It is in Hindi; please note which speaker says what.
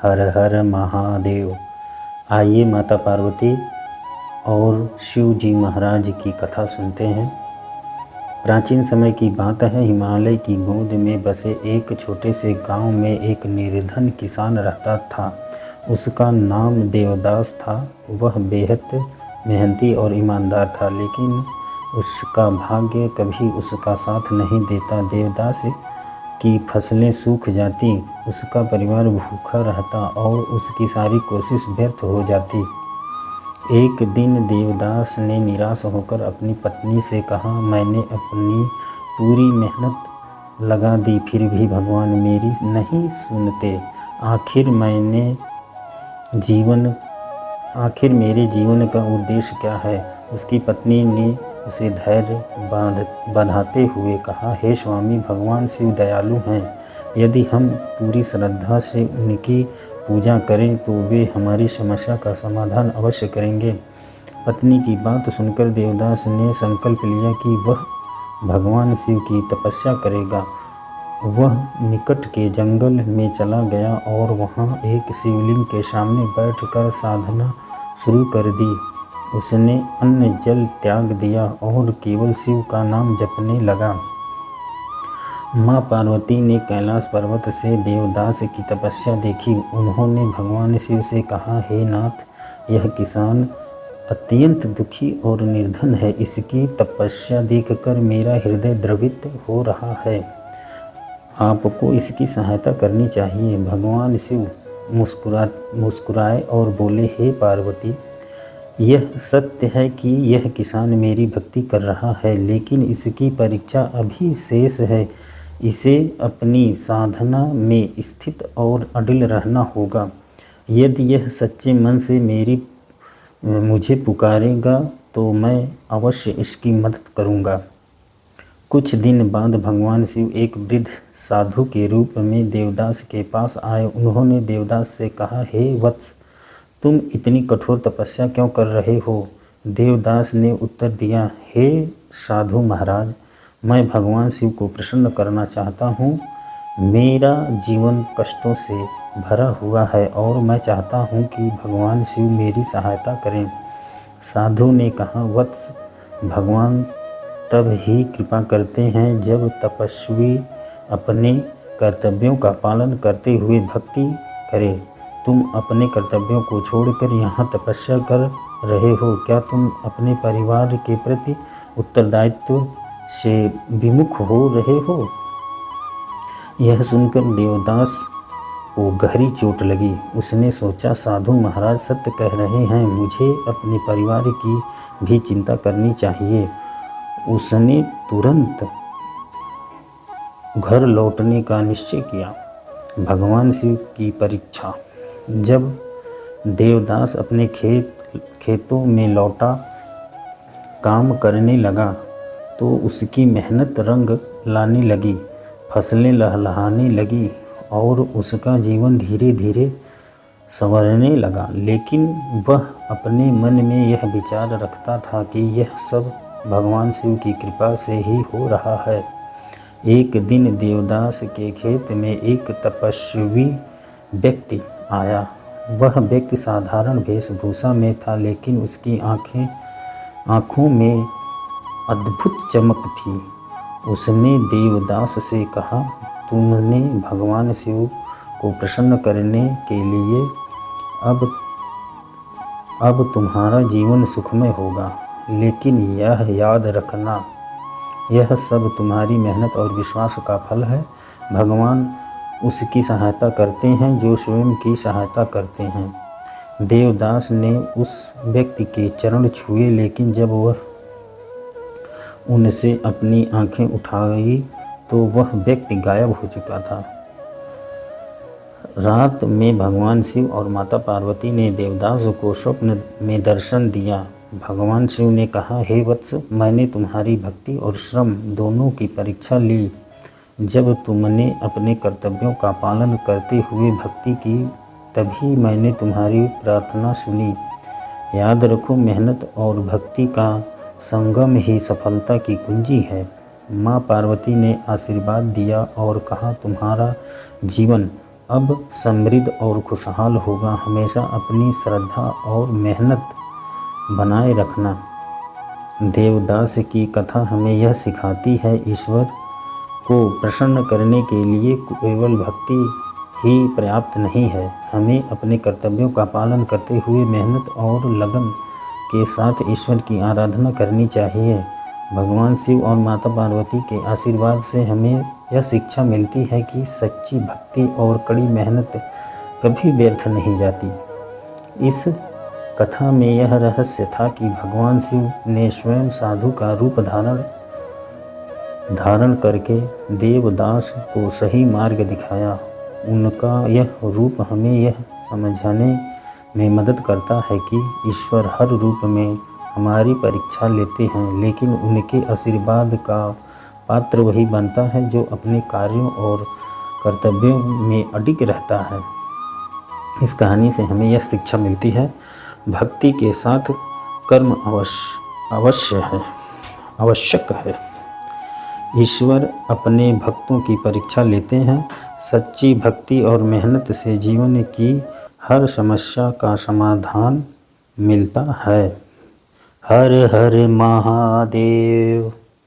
Speaker 1: हर हर महादेव। आइए माता पार्वती और शिव जी महाराज की कथा सुनते हैं। प्राचीन समय की बात है, हिमालय की गोद में बसे एक छोटे से गांव में एक निर्धन किसान रहता था। उसका नाम देवदास था। वह बेहद मेहनती और ईमानदार था, लेकिन उसका भाग्य कभी उसका साथ नहीं देता। देवदास की फसलें सूख जाती, उसका परिवार भूखा रहता और उसकी सारी कोशिश व्यर्थ हो जाती। एक दिन देवदास ने निराश होकर अपनी पत्नी से कहा, मैंने अपनी पूरी मेहनत लगा दी, फिर भी भगवान मेरी नहीं सुनते। आखिर मेरे जीवन का उद्देश्य क्या है? उसकी पत्नी ने उसे धैर्य बंधाते हुए कहा, हे स्वामी, भगवान शिव दयालु हैं। यदि हम पूरी श्रद्धा से उनकी पूजा करें तो वे हमारी समस्या का समाधान अवश्य करेंगे। पत्नी की बात सुनकर देवदास ने संकल्प लिया कि वह भगवान शिव की तपस्या करेगा। वह निकट के जंगल में चला गया और वहां एक शिवलिंग के सामने बैठकर साधना शुरू कर दी। उसने अन्न जल त्याग दिया और केवल शिव का नाम जपने लगा। माँ पार्वती ने कैलाश पर्वत से देवदास की तपस्या देखी। उन्होंने भगवान शिव से कहा, हे नाथ, यह किसान अत्यंत दुखी और निर्धन है। इसकी तपस्या देखकर मेरा हृदय द्रवित हो रहा है। आपको इसकी सहायता करनी चाहिए। भगवान शिव मुस्कुराए और बोले, हे पार्वती, यह सत्य है कि यह किसान मेरी भक्ति कर रहा है, लेकिन इसकी परीक्षा अभी शेष है। इसे अपनी साधना में स्थित और अडिल रहना होगा। यदि यह सच्चे मन से मुझे पुकारेगा तो मैं अवश्य इसकी मदद करूंगा। कुछ दिन बाद भगवान शिव एक वृद्ध साधु के रूप में देवदास के पास आए। उन्होंने देवदास से कहा, हे वत्स, तुम इतनी कठोर तपस्या क्यों कर रहे हो? देवदास ने उत्तर दिया, हे साधु महाराज, मैं भगवान शिव को प्रसन्न करना चाहता हूँ। मेरा जीवन कष्टों से भरा हुआ है और मैं चाहता हूँ कि भगवान शिव मेरी सहायता करें। साधु ने कहा, वत्स, भगवान तब ही कृपा करते हैं जब तपस्वी अपने कर्तव्यों का पालन करते हुए भक्ति करे। तुम अपने कर्तव्यों को छोड़कर यहाँ तपस्या कर रहे हो। क्या तुम अपने परिवार के प्रति उत्तरदायित्व से विमुख हो रहे हो? यह सुनकर देवदास को गहरी चोट लगी। उसने सोचा, साधु महाराज सत्य कह रहे हैं, मुझे अपने परिवार की भी चिंता करनी चाहिए। उसने तुरंत घर लौटने का निश्चय किया। भगवान शिव की परीक्षा। जब देवदास अपने खेतों में लौटा काम करने लगा तो उसकी मेहनत रंग लाने लगी, फसलें लहलहाने लगी और उसका जीवन धीरे धीरे संवरने लगा। लेकिन वह अपने मन में यह विचार रखता था कि यह सब भगवान शिव की कृपा से ही हो रहा है। एक दिन देवदास के खेत में एक तपस्वी व्यक्ति आया। वह व्यक्ति साधारण वेशभूषा में था, लेकिन उसकी आँखों में अद्भुत चमक थी। उसने देवदास से कहा, तुमने भगवान शिव को प्रसन्न करने के लिए अब तुम्हारा जीवन सुखमय होगा, लेकिन यह याद रखना, यह सब तुम्हारी मेहनत और विश्वास का फल है। भगवान उसकी सहायता करते हैं जो स्वयं की सहायता करते हैं। देवदास ने उस व्यक्ति के चरण छुए, लेकिन जब वह उनसे अपनी आंखें उठाई तो वह व्यक्ति गायब हो चुका था। रात में भगवान शिव और माता पार्वती ने देवदास को स्वप्न में दर्शन दिया। भगवान शिव ने कहा, हे वत्स, मैंने तुम्हारी भक्ति और श्रम दोनों की परीक्षा ली। जब तुमने अपने कर्तव्यों का पालन करते हुए भक्ति की, तभी मैंने तुम्हारी प्रार्थना सुनी। याद रखो, मेहनत और भक्ति का संगम ही सफलता की कुंजी है। माँ पार्वती ने आशीर्वाद दिया और कहा, तुम्हारा जीवन अब समृद्ध और खुशहाल होगा। हमेशा अपनी श्रद्धा और मेहनत बनाए रखना। देवदास की कथा हमें यह सिखाती है, ईश्वर को प्रसन्न करने के लिए केवल भक्ति ही पर्याप्त नहीं है। हमें अपने कर्तव्यों का पालन करते हुए मेहनत और लगन के साथ ईश्वर की आराधना करनी चाहिए। भगवान शिव और माता पार्वती के आशीर्वाद से हमें यह शिक्षा मिलती है कि सच्ची भक्ति और कड़ी मेहनत कभी व्यर्थ नहीं जाती। इस कथा में यह रहस्य था कि भगवान शिव ने स्वयं साधु का रूप धारण करके देवदास को सही मार्ग दिखाया। उनका यह रूप हमें यह समझने में मदद करता है कि ईश्वर हर रूप में हमारी परीक्षा लेते हैं, लेकिन उनके आशीर्वाद का पात्र वही बनता है जो अपने कार्यों और कर्तव्यों में अडिग रहता है। इस कहानी से हमें यह शिक्षा मिलती है, भक्ति के साथ कर्म आवश्यक है। ईश्वर अपने भक्तों की परीक्षा लेते हैं। सच्ची भक्ति और मेहनत से जीवन की हर समस्या का समाधान मिलता है। हर हर महादेव।